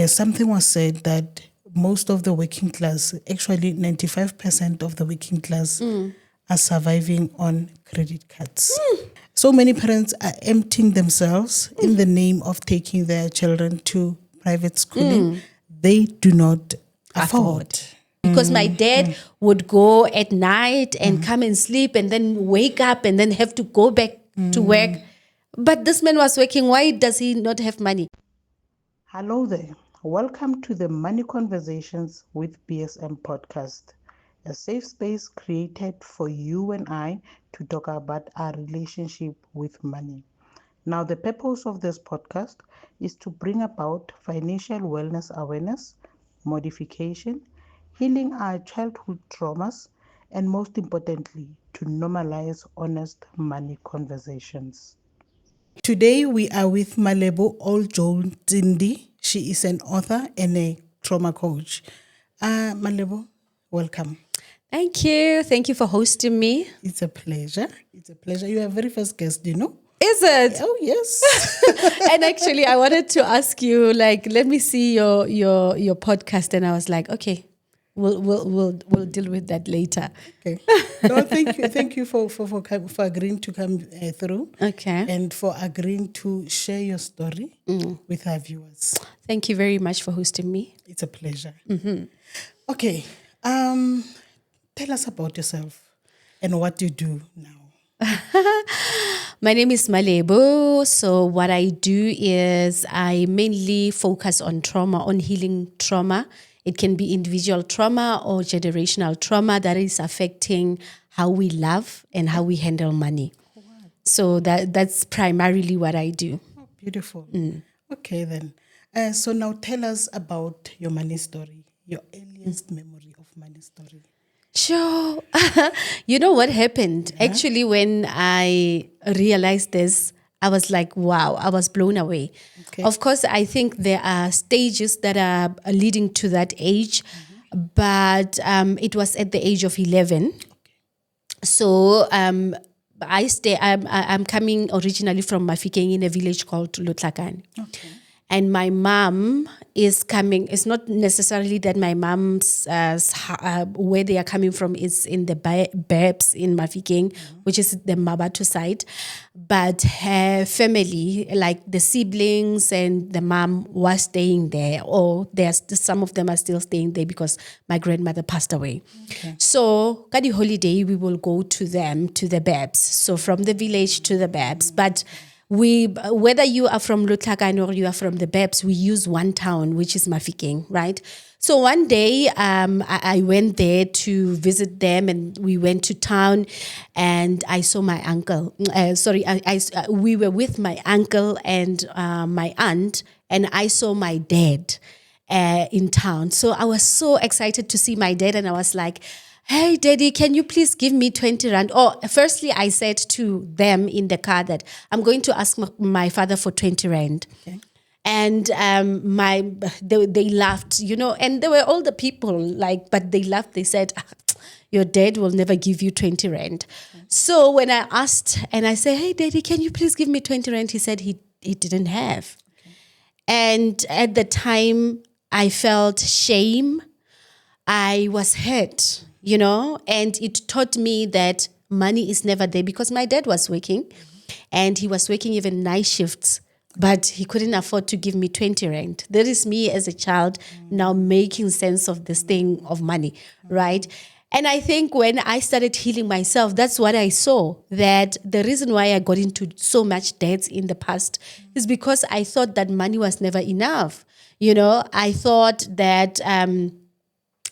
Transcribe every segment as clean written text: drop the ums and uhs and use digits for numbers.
something was said that most of the working class, actually 95% of the working class, are surviving on credit cards. So many parents are emptying themselves in the name of taking their children to private schooling. They do not afford. Because my dad would go at night and come and sleep and then wake up and then have to go back to work. But this man was working. Why does he not have money? Hello there. Welcome to the Money Conversations with BSM podcast, a safe space created for you and I to talk about our relationship with money. Now, the purpose of this podcast is to bring about financial wellness awareness, modification, healing our childhood traumas, and most importantly, to normalize honest money conversations. Today, we are with Malebo Oldjohn-Tsindi. She is an author and a trauma coach. Malebo, welcome. Thank you. Thank you for hosting me. It's a pleasure. It's a pleasure. You are very first guest, you know? Is it? Oh, yes. And actually, I wanted to ask you, let me see your podcast. And I was like, okay, we'll deal with that later. Okay. No, thank you. Thank you for agreeing to come through. Okay. And for agreeing to share your story with our viewers. Thank you very much for hosting me. It's a pleasure. Mm-hmm. Okay. Tell us about yourself and what you do now. My name is Malebo. So what I do is I mainly focus on trauma, on healing trauma. It can be individual trauma or generational trauma that is affecting how we love and how we handle money. Wow. So that's primarily what I do. Oh, beautiful. Okay, then. So now tell us about your money story, your earliest memory of money story. Sure. You know what happened? Yeah. Actually, when I realized this, I was like, wow, I was blown away. Okay. Of course, I think there are stages that are leading to that age, but it was at the age of 11. Okay. So I'm coming originally from Mafikeng in a village called Lutlakane. Okay. And my mom is coming. It's not necessarily that my mom's where they are coming from is in the Babs in Mafikeng, which is the Mabatu side. But her family, like the siblings and the mom, was staying there. Or some of them are still staying there because my grandmother passed away. Okay. So, at the holiday, we will go to them, to the Babs. So, from the village to the Babs. But whether you are from Lutlakane or you are from the Babs, we use one town, which is Mafikeng, right? So one day, I went there to visit them, and we went to town, and I saw my uncle. We were with my uncle and my aunt, and I saw my dad in town. So I was so excited to see my dad, and I was like, hey, Daddy, can you please give me 20 rand? Oh, firstly, I said to them in the car that I'm going to ask my father for 20 rand. Okay. And they laughed, you know, and they were older people, but they laughed. They said, your dad will never give you 20 rand. Okay. So when I asked and I said, hey, Daddy, can you please give me 20 rand? He said he didn't have. Okay. And at the time, I felt shame. I was hurt. You know, and it taught me that money is never there because my dad was working and he was working even night shifts, but he couldn't afford to give me 20 rand. That is me as a child now making sense of this thing of money, right? And I think when I started healing myself, that's what I saw, that the reason why I got into so much debt in the past is because I thought that money was never enough. You know, I thought that...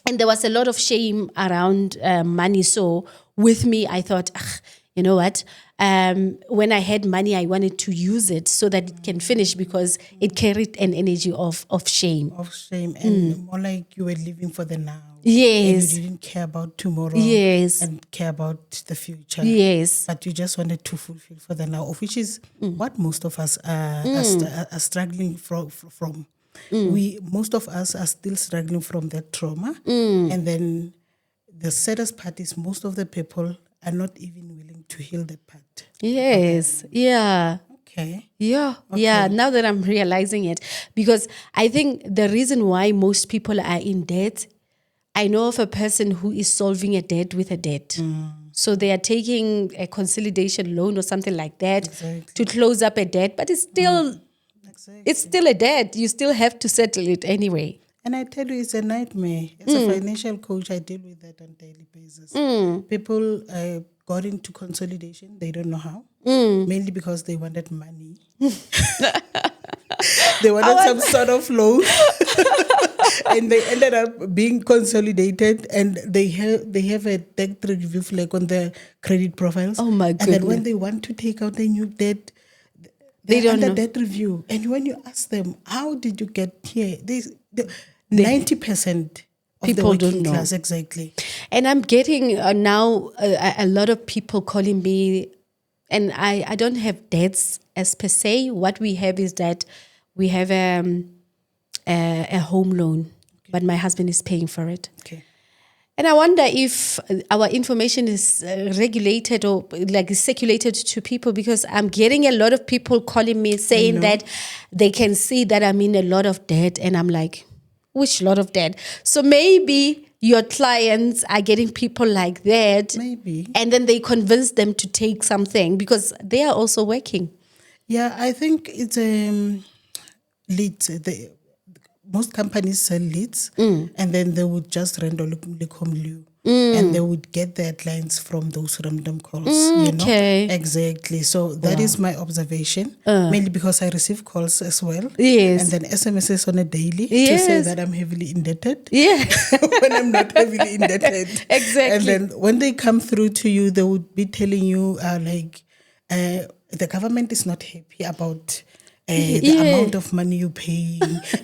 and there was a lot of shame around money. So with me, I thought, you know what? When I had money, I wanted to use it so that it can finish because it carried an energy of shame. Of shame. And more like you were living for the now. Yes. And you didn't care about tomorrow. Yes. And care about the future. Yes. But you just wanted to fulfill for the now, which is what most of us are struggling from. Most of us are still struggling from that trauma. And then the saddest part is most of the people are not even willing to heal that part. Yes. Yeah. Okay. Yeah, yeah. Now that I'm realizing it, because I think the reason why most people are in debt, I know of a person who is solving a debt with a debt. So they are taking a consolidation loan or something like that to close up a debt, but it's still a debt. You still have to settle it anyway. And I tell you, it's a nightmare. As a financial coach, I deal with that on a daily basis. People got into consolidation. They don't know how. Mainly because they wanted money. They wanted some sort of loan. And they ended up being consolidated, and they have a debt review flag on their credit profiles. Oh my And then goodness. when they want to take out a new debt, They they're don't under know. debt review. And when you ask them, how did you get here? 90% of the People don't working know. class, exactly. And I'm getting now a lot of people calling me, and I don't have debts as per se. What we have is that we have a home loan, but my husband is paying for it. Okay. And I wonder if our information is regulated or like circulated to people, because I'm getting a lot of people calling me saying that they can see that I'm in a lot of debt. And I'm like, which lot of debt? So maybe your clients are getting people like that. Maybe. And then they convince them to take something because they are also working. Yeah, I think it's leads. Most companies sell leads, and then they would just randomly call you. And they would get their clients from those random calls, Okay. Exactly. So that is my observation, mainly because I receive calls as well. Yes. And then SMSs on a daily to say Yes. that I'm heavily indebted. Yeah. When I'm not heavily indebted. Exactly. And then when they come through to you, they would be telling you the government is not happy about the amount of money you pay,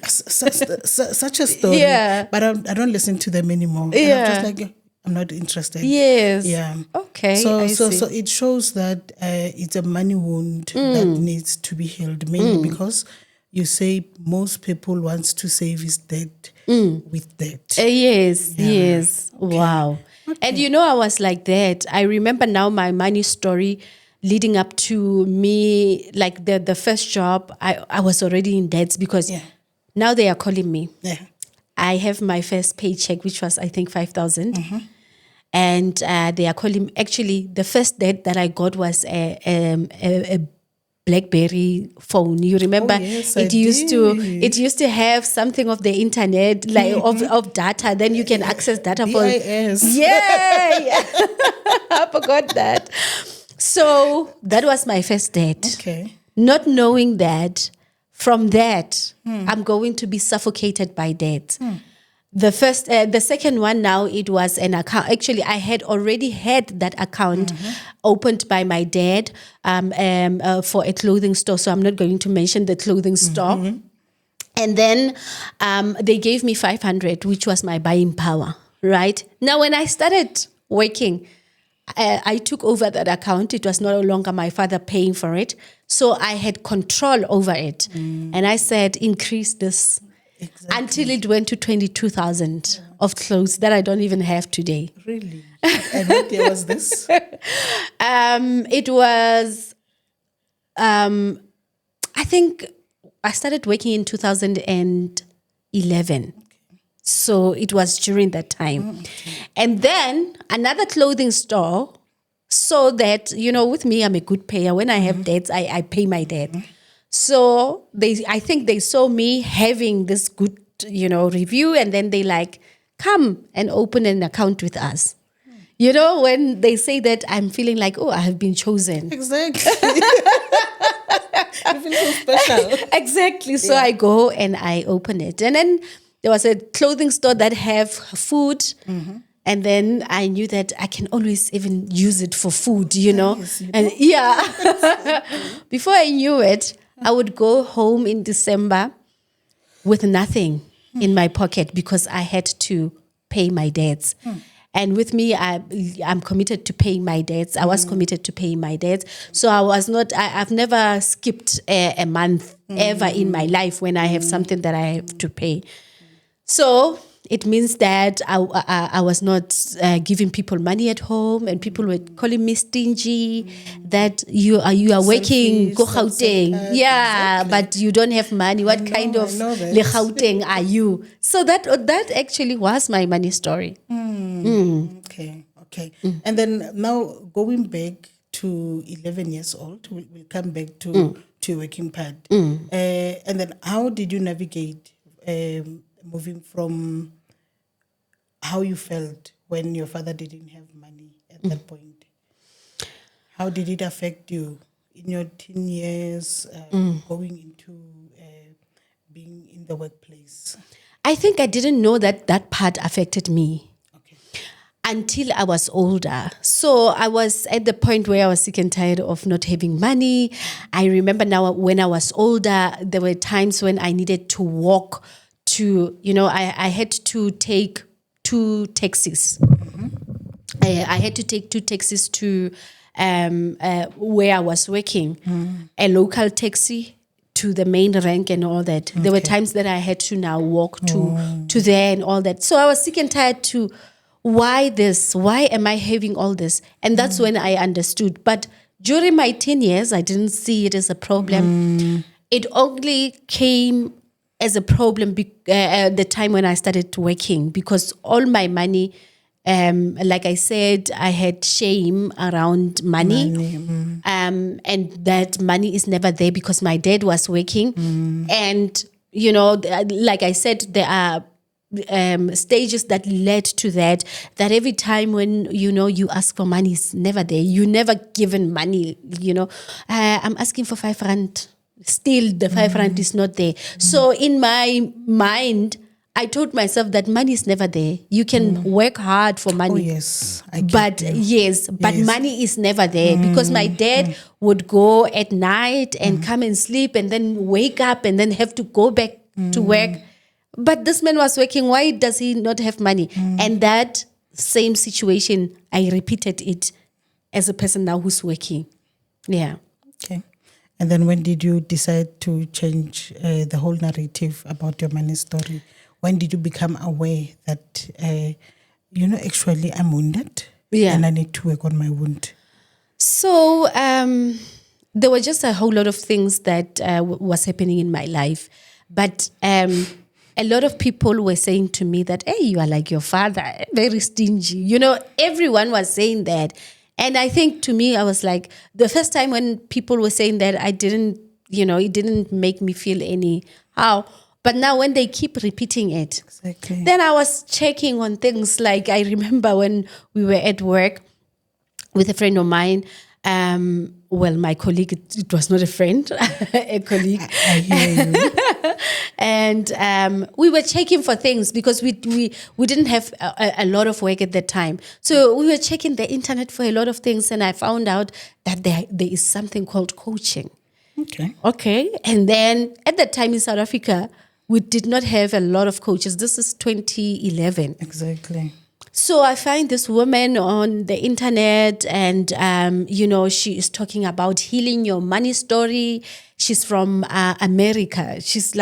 such a story. Yeah. But I don't listen to them anymore. And I'm just like, I'm not interested. Yes. Yeah. Okay. So I see. it shows that it's a money wound that needs to be healed, mainly because you say most people wants to save his debt with debt. Yes. Wow. And I was like that. I remember now my money story leading up to me, like the first job, I was already in debt because now they are calling me. Yeah. I have my first paycheck, which was, I think, 5,000. And they are calling, actually, the first debt that I got was a BlackBerry phone. You remember? Oh, yes, it used to have something of the internet, like of data. Then you can access data for BIS. Yeah. I forgot that. So that was my first debt. Okay. Not knowing that from that, I'm going to be suffocated by debt. The second one now, it was an account. Actually, I had already had that account opened by my dad for a clothing store. So I'm not going to mention the clothing store. And then they gave me 500, which was my buying power, right? Now, when I started working, I took over that account. It was no longer my father paying for it. So I had control over it. And I said, increase this. Exactly. Until it went to 22,000 of clothes that I don't even have today. Really? And what year was this? It was, I think I started working in 2011. So it was during that time. And then another clothing store saw that, with me, I'm a good payer. When I have debts, I pay my debt. So I think they saw me having this good, review, and then they like, come and open an account with us. When they say that, I'm feeling like, oh, I have been chosen. Exactly. You feel so special. Exactly. So I go and I open it. And then there was a clothing store that have food. And then I knew that I can always even use it for food, Nice, And before I knew it, I would go home in December with nothing in my pocket because I had to pay my debts. And with me, I'm committed to paying my debts. I was committed to paying my debts. So I've never skipped a month ever in my life when I have something that I have to pay. So It means that I was not giving people money at home, and people were calling me stingy. That you are working go Gauteng, yeah, exactly. but you don't have money. What kind of I know that. le Gauteng are you? So that actually was my money story. Okay. And then now going back to 11 years old, we'll come back to your working part. And then how did you navigate moving from how you felt when your father didn't have money at that point? How did it affect you in your teen years, going into being in the workplace? I think I didn't know that part affected me until I was older. So I was at the point where I was sick and tired of not having money. I remember now when I was older, there were times when I needed to walk to, I had to take 2 taxis. I had to take 2 taxis to where I was working, a local taxi to the main rank and all that. There were times that I had to now walk to there and all that. So I was sick and tired to, why this? Why am I having all this? And that's when I understood. But during my 10 years, I didn't see it as a problem. It only came as a problem at the time when I started working, because all my money, like I said, I had shame around money. And that money is never there because my dad was working. And, like I said, there are stages that led to that every time when you ask for money, it's never there. You never given money. I'm asking for 5 rand, still the 5 rand is not there. So in my mind, I told myself that money is never there. You can work hard for money. Oh yes, but money is never there, because my dad would go at night and come and sleep and then wake up and then have to go back to work. But this man was working. Why does he not have money? And that same situation, I repeated it as a person now who's working. Yeah. Okay. And then when did you decide to change the whole narrative about your money story? When did you become aware that, actually I'm wounded and I need to work on my wound? So there were just a whole lot of things that was happening in my life. But a lot of people were saying to me that, hey, you are like your father, very stingy. Everyone was saying that. And I think to me, I was like, the first time when people were saying that, I didn't, it didn't make me feel anyhow. But now when they keep repeating it, then I was checking on things. Like I remember when we were at work with a friend of mine, my colleague, it was not a friend, a colleague. I hear you. And we were checking for things because we didn't have a lot of work at that time. So we were checking the internet for a lot of things, and I found out that there is something called coaching. Okay. And then at that time in South Africa, we did not have a lot of coaches. This is 2011. Exactly. So I find this woman on the internet, and she is talking about healing your money story. She's from America. She's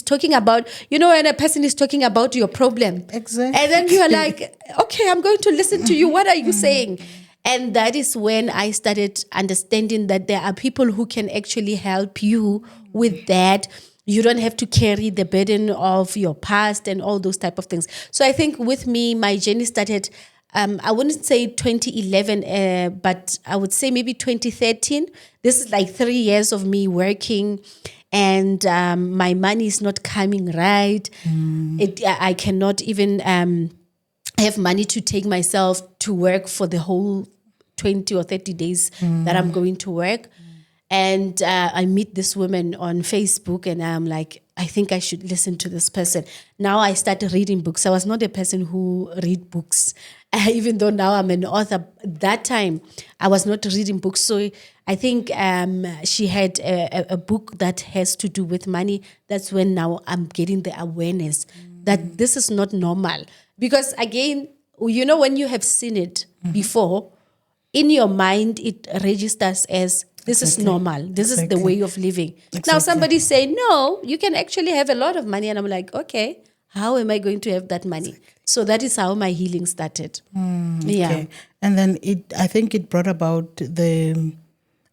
talking about, when a person is talking about your problem. Exactly. And then you are like, okay, I'm going to listen to you. What are you saying? And that is when I started understanding that there are people who can actually help you with that. You don't have to carry the burden of your past and all those type of things. So I think with me, my journey started, I wouldn't say 2011, but I would say maybe 2013. This is like 3 years of me working, and my money is not coming right. I cannot even have money to take myself to work for the whole 20 or 30 days that I'm going to work. And I meet this woman on Facebook, and I'm like, I think I should listen to this person. Now I started reading books. I was not a person who read books, even though now I'm an author. That time, I was not reading books. So I think she had a book that has to do with money. That's when now I'm getting the awareness that this is not normal. Because again, when you have seen it before, in your mind, it registers as this is normal. This is the way of living. Now somebody say, no, you can actually have a lot of money. And I'm like, okay, How am I going to have that money? So that is how my healing started. Yeah. Okay. And then I think it brought about the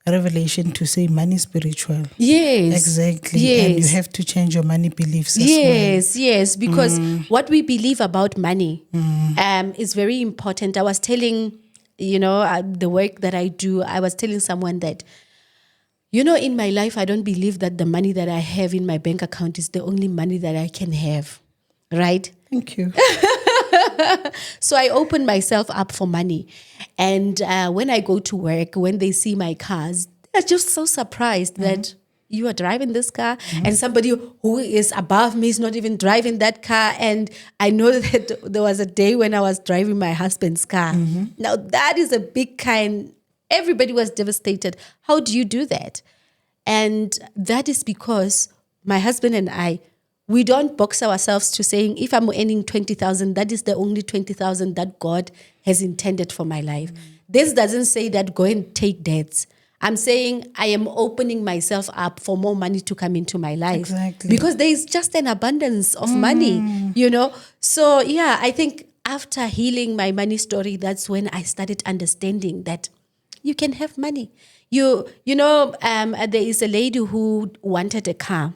revelation to say money is spiritual. Yes. Exactly. Yes. And you have to change your money beliefs as well. Yes, because what we believe about money is very important. I was telling, the work that I do, I was telling someone that, in my life, I don't believe that the money that I have in my bank account is the only money that I can have, right? Thank you. So I open myself up for money. And when I go to work, when they see my cars, they're just so surprised that you are driving this car and somebody who is above me is not even driving that car. And I know that there was a day when I was driving my husband's car. Now that is a big kind. Everybody was devastated. How do you do that? And that is because my husband and I, we don't box ourselves to saying, if I'm earning 20,000, that is the only 20,000 that God has intended for my life. This doesn't say that go and take debts. I'm saying I am opening myself up for more money to come into my life. Exactly. Because there is just an abundance of money, So yeah, I think after healing my money story, that's when I started understanding that you can have money. There is a lady who wanted a car.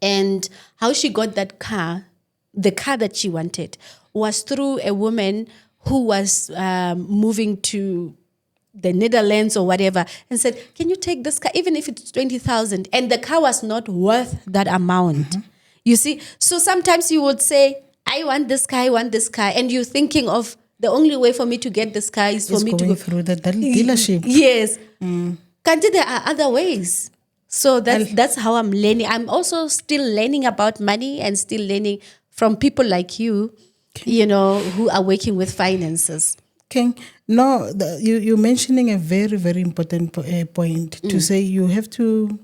And how she got that car, the car that she wanted, was through a woman who was moving to the Netherlands or whatever, and said, can you take this car, even if it's 20,000? And the car was not worth that amount. You see? So sometimes you would say, I want this car, and you're thinking of the only way for me to get this car is for me to go through the dealership. Yes. Kanti, there are other ways. So that's how I'm learning. I'm also still learning about money and still learning from people like you, who are working with finances. Okay. No, you're mentioning a very, very important point to say you have to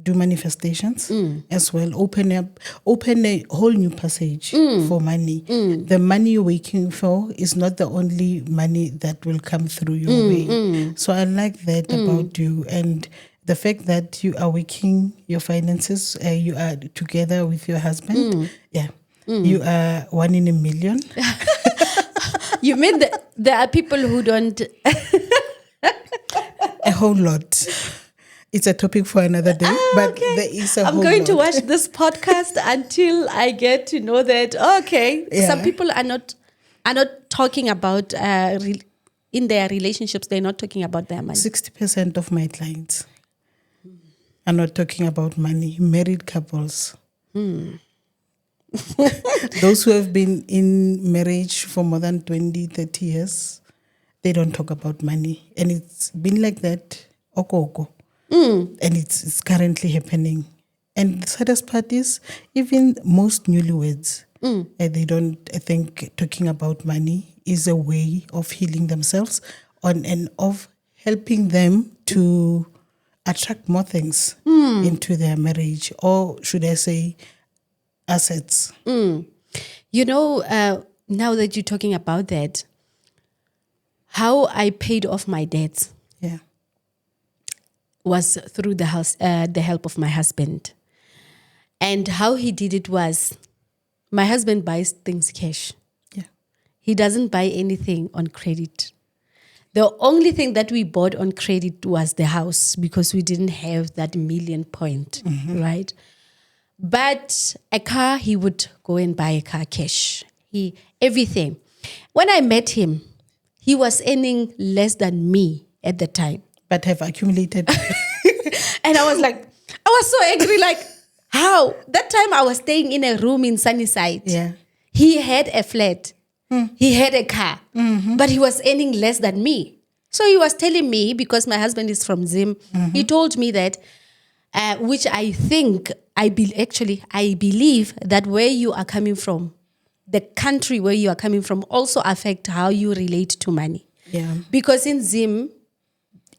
do manifestations as well. Open a whole new passage for money. The money you're working for is not the only money that will come through your way. So I like that about you, and the fact that you are working your finances, you are together with your husband. Yeah. You are one in a million. You mean that there are people who don't? A whole lot. It's a topic for another day, but there is a whole lot. I'm going to watch this podcast until I get to know that, some people are not talking about, in their relationships, they're not talking about their money. 60% of my clients are not talking about money. Married couples. Those who have been in marriage for more than 20, 30 years, they don't talk about money. And it's been like that, oko. And it's currently happening. And the saddest part is, even most newlyweds, they don't think talking about money is a way of healing themselves and of helping them to attract more things into their marriage, or should I say, assets. Now that you're talking about that, how I paid off my debts was through the help of my husband. And how he did it was, my husband buys things cash. Yeah. He doesn't buy anything on credit. The only thing that we bought on credit was the house, because we didn't have that million point, right? But a car, he would go and buy a car cash. Everything. When I met him, he was earning less than me at the time. But have accumulated. And I was so angry, like, how? That time I was staying in a room in Sunnyside. Yeah. He had a flat. He had a car. But he was earning less than me. So he was telling me, because my husband is from Zim, he told me that, which I think, I believe that where you are coming from, the country where you are coming from also affect how you relate to money. Yeah. Because in Zim,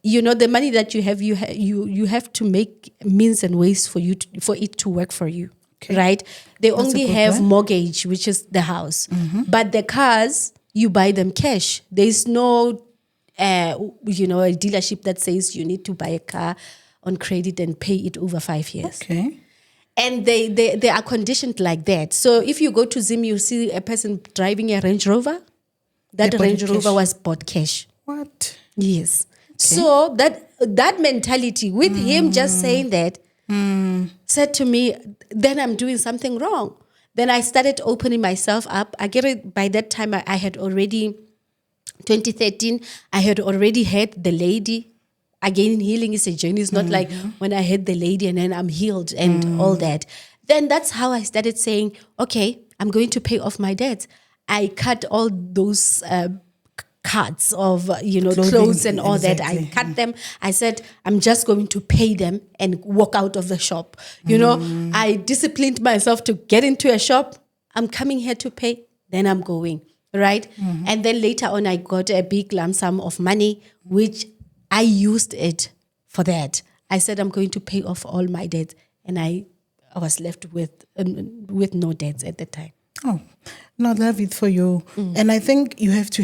the money that you have, you have to make means and ways for it to work for you, right? They only have mortgage, which is the house, but the cars you buy them cash. There is no, a dealership that says you need to buy a car on credit and pay it over 5 years. Okay. And they are conditioned like that. So if you go to Zim, you see a person driving a Range Rover. That They bought Range it Rover cash. was bought cash. What? Yes. So that mentality with him just saying that said to me, then I'm doing something wrong. Then I started opening myself up. I get it. By that time, I had already, 2013, I had already had the lady. Again, healing is a journey. It's not like when I had the lady and then I'm healed and all that. Then that's how I started saying, okay, I'm going to pay off my debts. I cut all those cards of clothes and all that. I cut them. I said I'm just going to pay them and walk out of the shop. I disciplined myself to get into a shop. I'm coming here to pay, then I'm going, right? And then later on I got a big lump sum of money, which I used it for that. I said I'm going to pay off all my debts, and I was left with no debts at the time. Oh, no, love it for you. And I think you have to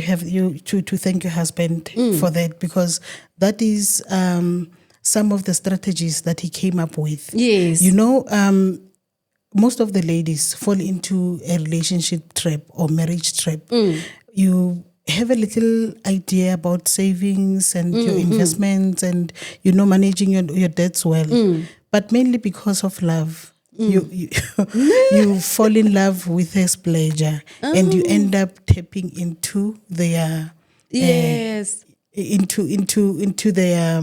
thank your husband for that, because that is some of the strategies that he came up with. Yes. Most of the ladies fall into a relationship trap or marriage trap. You have a little idea about savings and your investments and, managing your debts well. But mainly because of love. You fall in love with his pleasure, and you end up tapping into their Yes. into their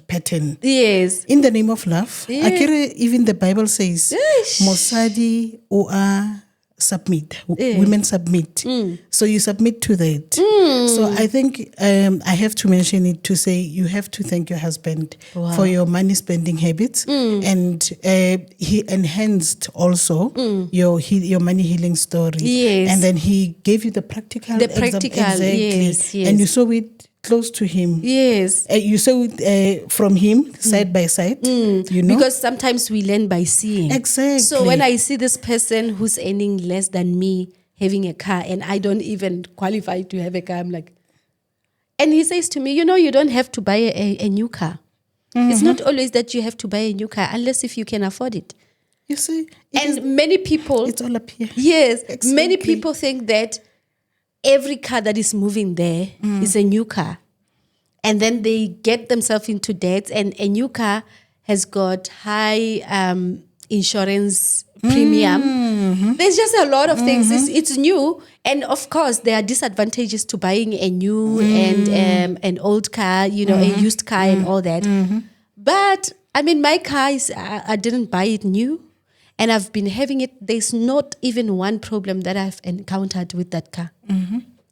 pattern. Yes. In the name of love, Akere, even the Bible says, "Mosadi oa submit, women submit." So you submit to that. So I think I have to mention it to say you have to thank your husband for your money spending habits, and he enhanced also your money healing story. Yes. And then he gave you the practical. Exactly. Yes. And you saw it close to him. Yes. You saw it from him side by side. Because sometimes we learn by seeing. Exactly. So when I see this person who's earning less than me having a car, and I don't even qualify to have a car, I'm like, and he says to me, you don't have to buy a new car. It's not always that you have to buy a new car unless if you can afford it. You see? Many people... It's all up here. Yes. Exactly. Many people think that every car that is moving there is a new car. And then they get themselves into debt, and a new car has got high insurance premium. There's just a lot of things. It's new. And of course, there are disadvantages to buying a new and an old car, a used car and all that. But, my car is, I didn't buy it new. And I've been having it. There's not even one problem that I've encountered with that car.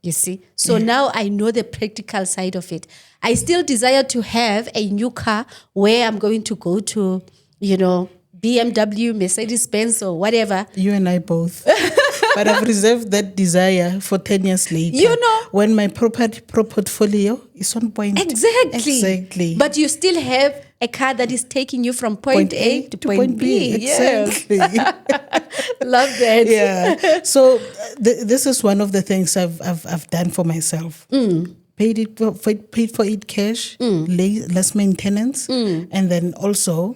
You see? So now I know the practical side of it. I still desire to have a new car where I'm going to go to, BMW, Mercedes-Benz or whatever. You and I both. But I've reserved that desire for 10 years later. When my portfolio is on point. Exactly. But you still have a car that is taking you from point A to point B. Exactly. Love that. Yeah. So this is one of the things I've done for myself. Paid for it cash, less maintenance, and then also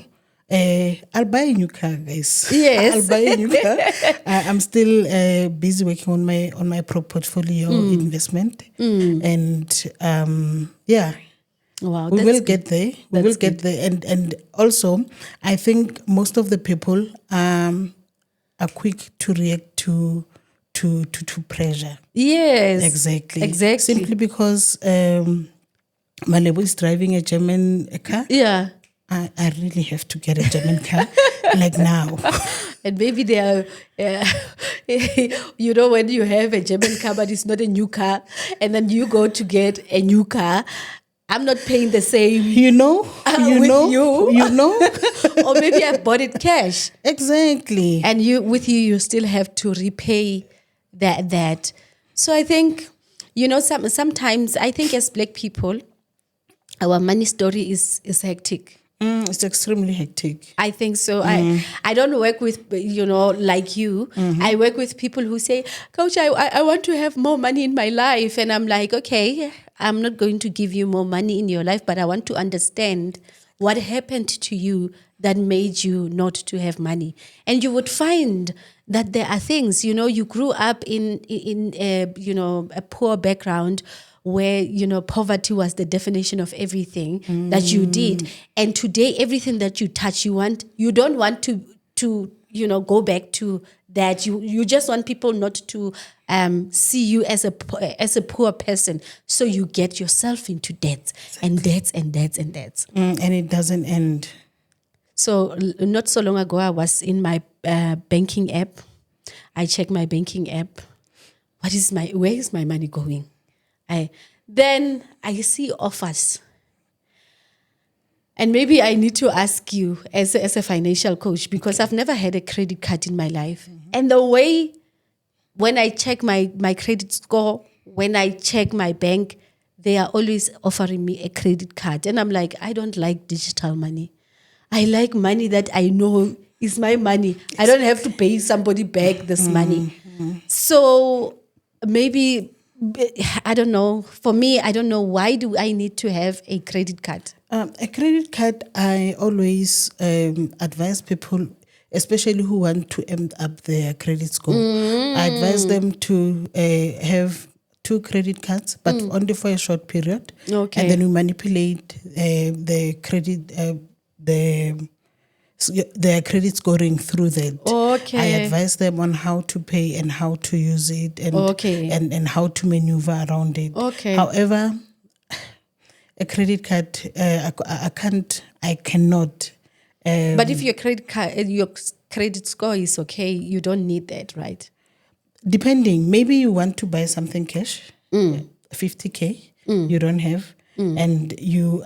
I'll buy a new car, guys. Yes. I'll buy a new car. I'm still busy working on my portfolio investment, and Wow, we will get there. We will get there, and also I think most of the people are quick to react to pressure. Yes. Exactly. Simply because Malebo is driving a German car. Yeah. I really have to get a German car, like now. And maybe they are, when you have a German car, but it's not a new car, and then you go to get a new car, I'm not paying the same. You know. Or maybe I bought it cash. Exactly. And you still have to repay that. So I think, sometimes I think as Black people, our money story is hectic. It's extremely hectic. I think so. I don't work with, like you. I work with people who say, Coach, I want to have more money in my life. And I'm like, okay, I'm not going to give you more money in your life, but I want to understand what happened to you that made you not to have money. And you would find that there are things, you grew up in a poor background where, poverty was the definition of everything that you did. And today, everything that you touch, you don't want to go back to that. You just want people not to see you as a poor person. So you get yourself into debts and debts and debts and debts. And it doesn't end. So not so long ago, I was in my banking app. I check my banking app. Where is my money going? Then I see offers. And maybe I need to ask you as a financial coach, because I've never had a credit card in my life. And the way when I check my credit score, when I check my bank, they are always offering me a credit card. And I'm like, I don't like digital money. I like money that I know is my money. I don't have to pay somebody back this money. So maybe, I don't know. For me, I don't know, why do I need to have a credit card? A credit card, I always advise people, especially who want to end up their credit score. I advise them to have 2 credit cards, but only for a short period. Okay. And then we manipulate the credit, their credit scoring through that. Okay. I advise them on how to pay and how to use it and how to maneuver around it. Okay. However, a credit card, I cannot. But if your credit score is okay, you don't need that, right? Depending, maybe you want to buy something cash, 50K, you don't have, and you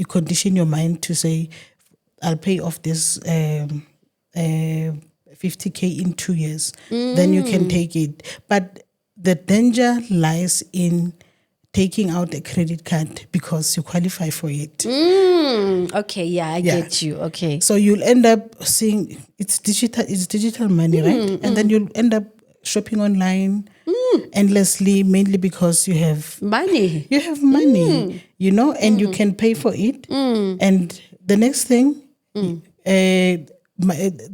condition your mind to say, I'll pay off this 50K in 2 years. Then you can take it. But the danger lies in taking out a credit card because you qualify for it. Okay, I get you. Okay. So you'll end up seeing it's digital money, right? And then you'll end up shopping online endlessly, mainly because you have money. You have money, and you can pay for it. And the next thing, the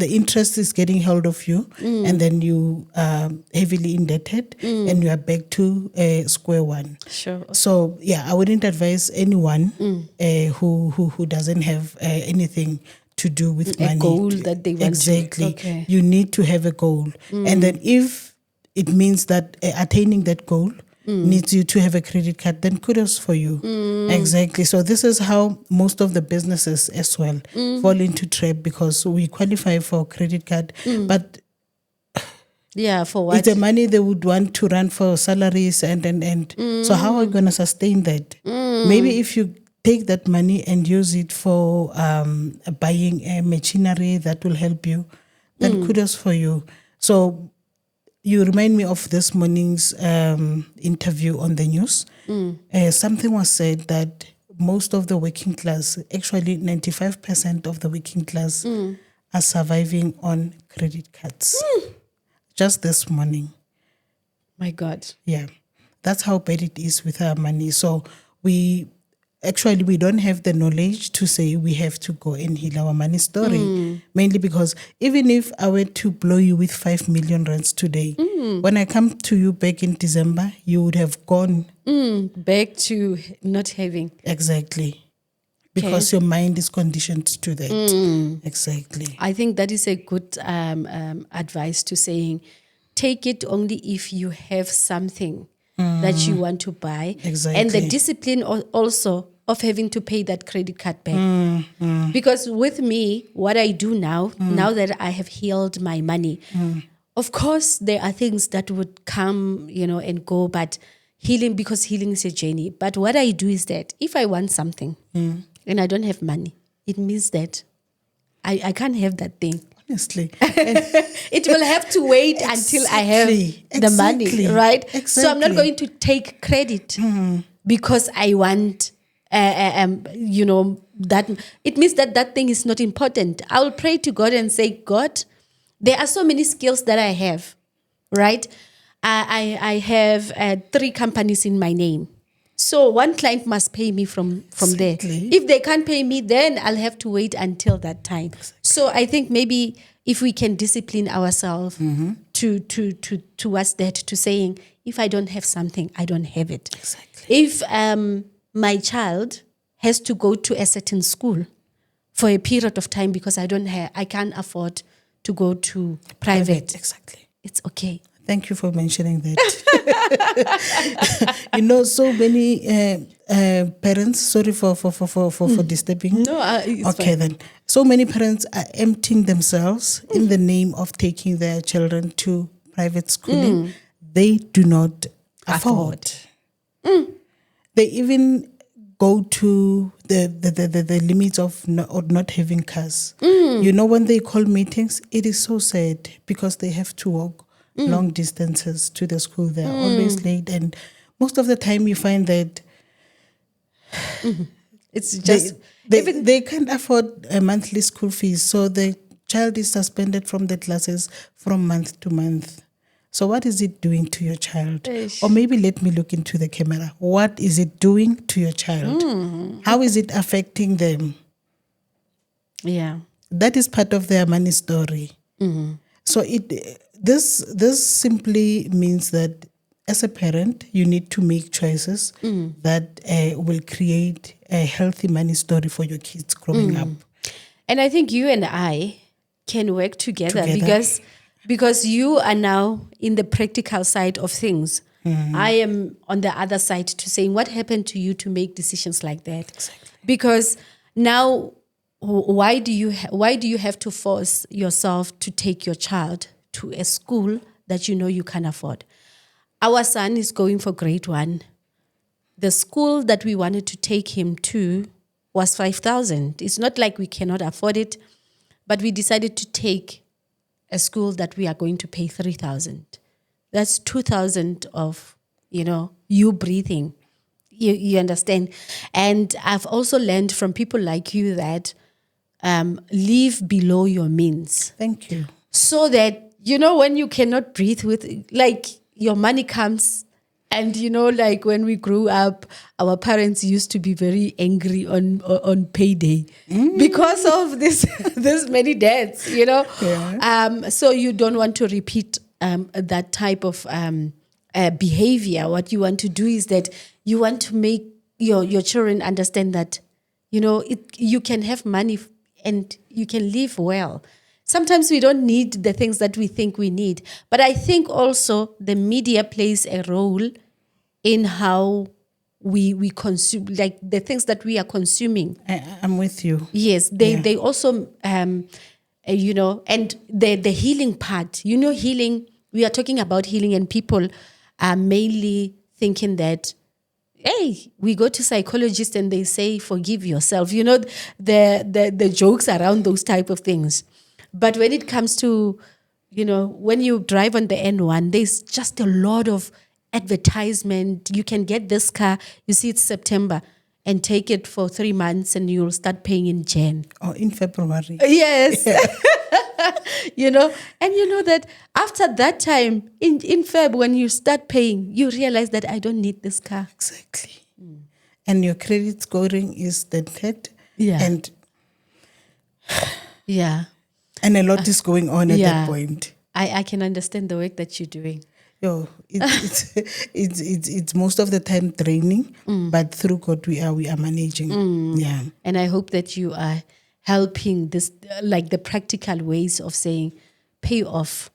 interest is getting hold of you, and then you are heavily indebted, and you are back to square one. Sure. So I wouldn't advise anyone who doesn't have anything to do with money. A goal that they want. Exactly. Okay. You need to have a goal, and then if it means that attaining that goal needs you to have a credit card, then kudos for you. Exactly. So this is how most of the businesses as well fall into trap, because we qualify for credit card, but for what? it's the money they would want to run for salaries and. So how are we going to sustain that? Maybe if you take that money and use it for buying a machinery that will help you, then kudos for you. So you remind me of this morning's interview on the news. Something was said that most of the working class, actually 95% of the working class, are surviving on credit cards. Just this morning. My God. Yeah. That's how bad it is with our money. So we don't have the knowledge to say we have to go and heal our money story. Mainly because even if I were to blow you with 5 million rands today, when I come to you back in December, you would have gone back to not having. Exactly. Because your mind is conditioned to that. Exactly. I think that is a good advice to saying, take it only if you have something that you want to buy. Exactly. And the discipline also of having to pay that credit card back. Because with me, what I do now that I have healed my money, of course, there are things that would come, and go, but because healing is a journey. But what I do is that if I want something and I don't have money, it means that I can't have that thing. Honestly. It will have to wait until I have the money, right? Exactly. So I'm not going to take credit because I want, that. It means that thing is not important. I will pray to God and say, God, there are so many skills that I have, right? I have 3 companies in my name. So one client must pay me from there. Exactly. If they can't pay me, then I'll have to wait until that time. So I think maybe if we can discipline ourselves towards that, to saying, if I don't have something, I don't have it. Exactly. If my child has to go to a certain school for a period of time because I can't afford to go to private. Exactly. It's okay. Thank you for mentioning that. So many parents. Sorry for disturbing. No, it's okay fine. then. So many parents are emptying themselves in the name of taking their children to private schooling. They do not afford. They even go to the limits of not having cars. When they call meetings, it is so sad because they have to walk long distances to the school. They're always late, and most of the time you find that it's just they can't afford a monthly school fees, so the child is suspended from the classes from month to month. So what is it doing to your child? Eish. Or maybe let me look into the camera. What is it doing to your child? How is it affecting them? Yeah. That is part of their money story. So this simply means that as a parent, you need to make choices that will create a healthy money story for your kids growing up. And I think you and I can work together. Because you are now in the practical side of things. I am on the other side to saying what happened to you to make decisions like that. Exactly. Because now, why do you have to force yourself to take your child to a school that you can afford? Our son is going for grade 1. The school that we wanted to take him to was 5,000. It's not like we cannot afford it, but we decided to take a school that we are going to pay 3,000. That's 2,000 of, you breathing. You understand? And I've also learned from people like you that live below your means. Thank you. So that, when you cannot breathe with, like, your money comes. And, like when we grew up, our parents used to be very angry on payday because of this many debts, Yeah. So you don't want to repeat that type of behavior. What you want to do is that you want to make your children understand that, you can have money and you can live well. Sometimes we don't need the things that we think we need. But I think also the media plays a role in how we consume, like the things that we are consuming. I'm with you. Yes, they also, and the healing part, healing, we are talking about healing and people are mainly thinking that, hey, we go to psychologists and they say, forgive yourself. The jokes around those type of things. But when it comes to, when you drive on the N1, there's just a lot of advertisement. You can get this car, you see it's September, and take it for 3 months and you'll start paying in Jan. Or in February. Yes. And that after that time, in Feb, when you start paying, you realize that I don't need this car. Exactly. And your credit scoring is dented. Yeah. And Yeah. a lot is going on at that point. I can understand the work that you're doing. It's most of the time draining, but through God we are managing. Yeah. And I hope that you are helping this, like the practical ways of saying, pay off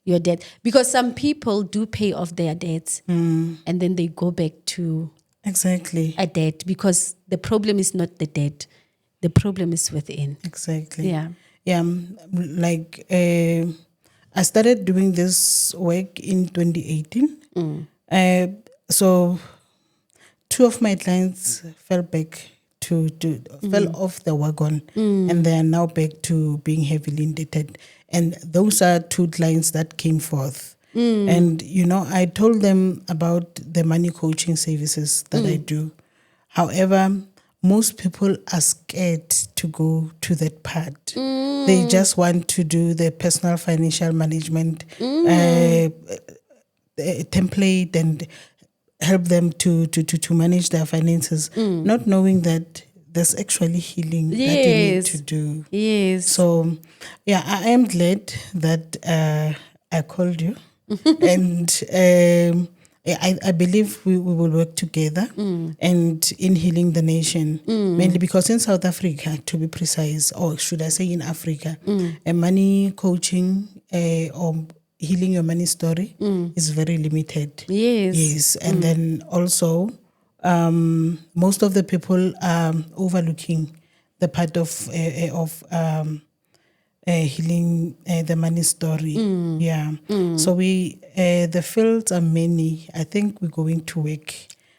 your debt. Because some people do pay off their debts and then they go back to exactly a debt because the problem is not the debt. The problem is within. Exactly. Yeah. Yeah. Like I started doing this work in 2018. So 2 of my clients fell back fell off the wagon and they are now back to being heavily indebted. And those are 2 clients that came forth. And, I told them about the money coaching services that I do. However, most people are scared to go to that part. They just want to do the personal financial management template, and help them to manage their finances, not knowing that there's actually healing that you need to do. Yes. So, yeah, I am glad that I called you. And I believe we will work together and in healing the nation, mainly because in South Africa, to be precise, or should I say in Africa, money coaching or healing your money story is very limited. Yes. Yes, and then also most of the people are overlooking the part of healing the money story. Yeah. So the fields are many. I think we're going to work.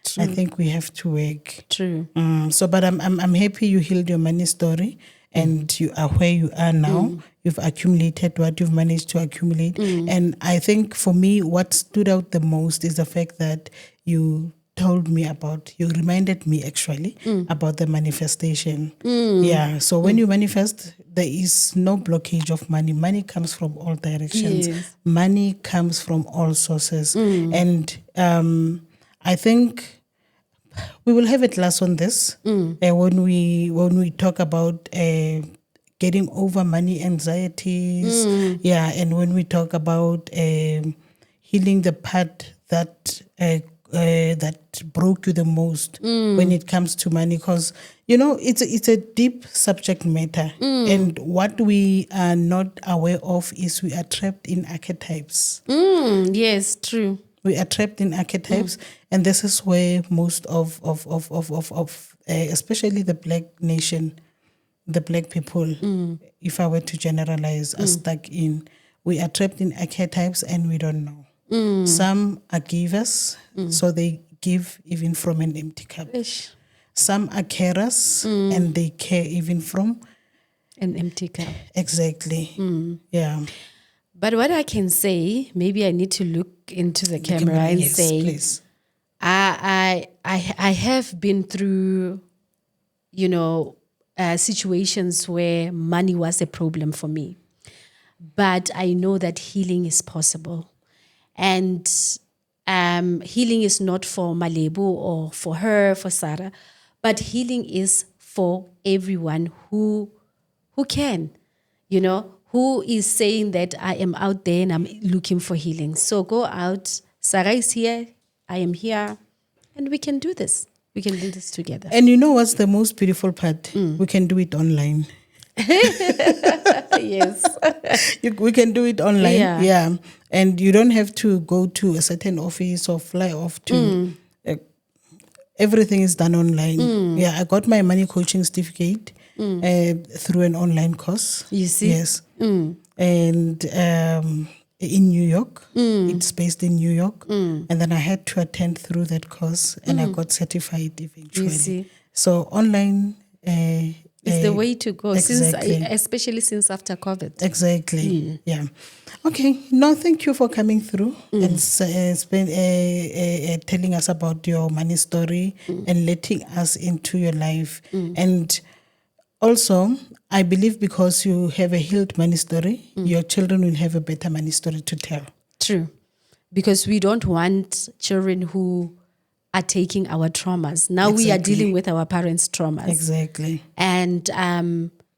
True. I think we have to work. True. So, but I'm happy you healed your money story, and you are where you are now. You've accumulated what you've managed to accumulate, and I think for me, what stood out the most is the fact that you reminded me actually about the manifestation. Yeah. So when you manifest, there is no blockage of money. Money comes from all directions. Yes. Money comes from all sources. And I think we will have a class on this when we talk about getting over money anxieties. Yeah. And when we talk about healing the part that that broke you the most when it comes to money, because it's a deep subject matter, and what we are not aware of is we are trapped in archetypes. Yes, true. We are trapped in archetypes, and this is where most of especially the Black nation, the Black people, if I were to generalize, are stuck in. We are trapped in archetypes and we don't know. Some are givers, so they give even from an empty cup. Ish. Some are carers, and they care even from An empty cup. exactly. Yeah. But what I can say, maybe I need to look into the camera and yes, say, please. I have been through, situations where money was a problem for me, but I know that healing is possible, and healing is not for Malebo or for her, for Sarah, but healing is for everyone who can, who is saying that I am out there and I'm looking for healing. So go out. Sarah is here. I am here. And we can do this. We can do this together. And you know what's the most beautiful part? We can do it online. Yes. We can do it online. Yeah. Yeah. And you don't have to go to a certain office or fly off to. Everything is done online. Yeah, I got my money coaching certificate through an online course. You see? Yes. And in New York. It's based in New York. And then I had to attend through that course and I got certified eventually. You see? So online It's the way to go, exactly. especially since after COVID. Exactly. Yeah. Okay. No, thank you for coming through and telling us about your money story and letting us into your life. And also, I believe because you have a healed money story, your children will have a better money story to tell. True. Because we don't want children who are taking our traumas. Now we are dealing with our parents' traumas. Exactly. And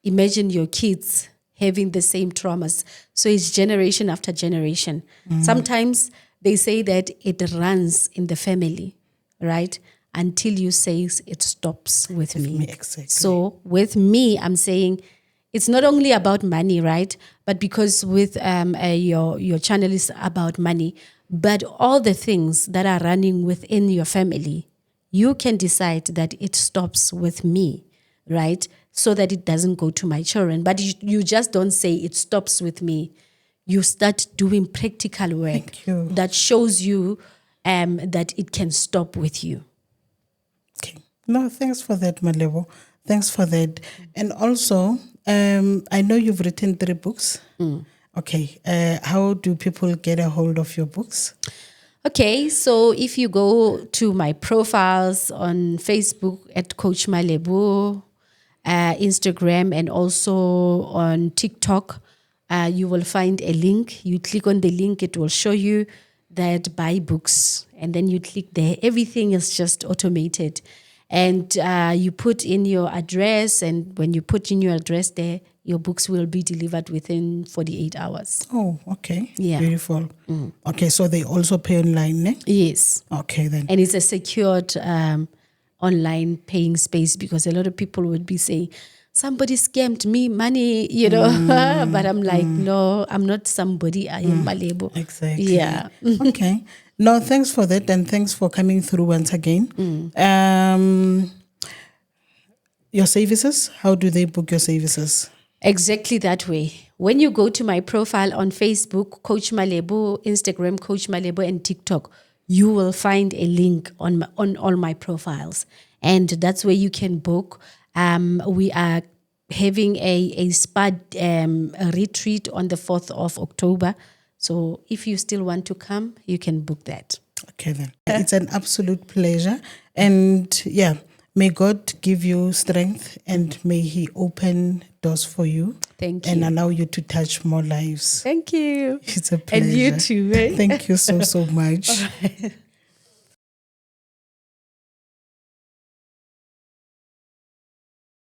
imagine your kids having the same traumas. So it's generation after generation. Sometimes they say that it runs in the family, right? Until you say it stops with me. Exactly. So with me, I'm saying it's not only about money, right? But because with your channel is about money, but all the things that are running within your family, you can decide that it stops with me, right? So that it doesn't go to my children. But you just don't say it stops with me. You start doing practical work that shows you that it can stop with you. Okay. No, thanks for that, Malebo. Thanks for that. And also, I know you've written 3 books. Okay. How do people get a hold of your books? Okay, so if you go to my profiles on Facebook at Coach Malebo, Instagram, and also on TikTok, you will find a link. You click on the link, it will show you that buy books, and then you click there. Everything is just automated. And you put in your address, and when you put in your address there, your books will be delivered within 48 hours. Oh, okay. Yeah. Beautiful. Okay, so they also pay online, ne? Yes. Okay, then. And it's a secured online paying space, because a lot of people would be saying, somebody scammed me money, you know. But I'm like, no, I'm not somebody. I am Malebo. Exactly. Yeah. Okay. No, thanks for that, and thanks for coming through once again. Your services, how do they book your services? Exactly that way. When you go to my profile on Facebook, Coach Malebo, Instagram, Coach Malebo, and TikTok, you will find a link on all my profiles. And that's where you can book. We are having a spa a retreat on the 4th of October. So if you still want to come, you can book that. Okay, then. It's an absolute pleasure. And yeah, may God give you strength, and may He open doors for you. Thank and you. allow you to touch more lives. Thank you. It's a pleasure. And you too. Eh? Thank you so much.